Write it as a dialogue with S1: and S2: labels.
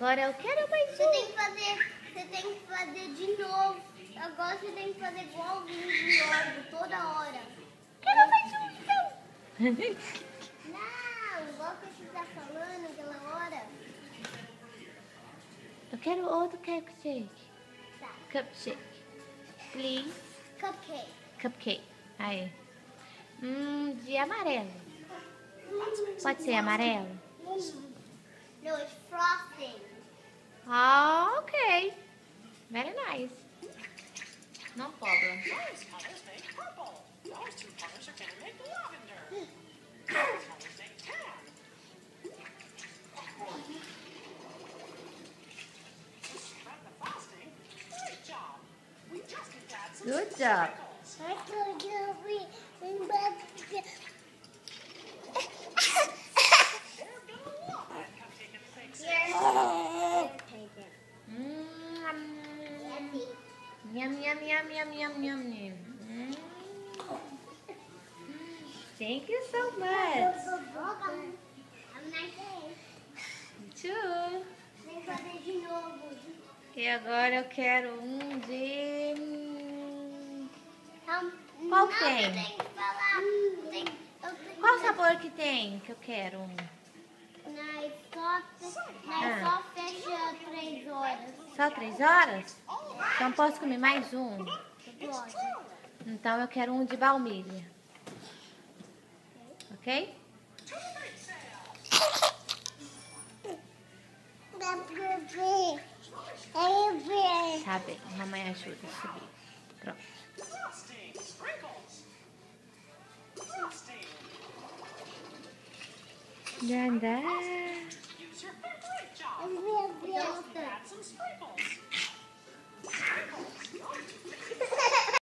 S1: agora eu quero mais
S2: Você tem que fazer de novo. Agora você tem que fazer igualzinho de novo, toda hora.
S1: Quero mais um, então.
S2: Não, igual que você tá falando aquela hora.
S1: Eu quero outro cupcake.
S2: Tá.
S1: Cupcake. Please.
S2: Cupcake.
S1: Cupcake. Aí. De amarelo. Pode ser amarelo?
S2: No, it's frosting.
S1: Ah, ok. Very nice. No problem.
S3: Those colors make purple. Those two colors are going to make lavender. Those colors make tan. To spread the frosting, great job. We just need to add some
S1: Good job.
S3: sprinkles.
S2: I told you
S3: They're going to love that cupcake and fix it.
S1: Yum, yum, yum, yum, yum, yum, yum. Thank you so much.
S2: Welcome. Have a nice day.
S1: Too.
S2: Tem que fazer de novo.
S1: E agora eu quero um de...
S2: Então,
S1: Qual
S2: não,
S1: tem?
S2: Eu tenho que falar. Eu tenho
S1: Qual sabor que tem que eu quero?
S2: Só fecha 3 horas.
S1: Só 3 horas? Então posso comer mais um?
S2: Pode.
S1: Então eu quero um de baunilha. Ok? Tá bem, mamãe ajuda a subir. Pronto.
S3: Frosting, sprinkles. Frosting.
S1: Ganda.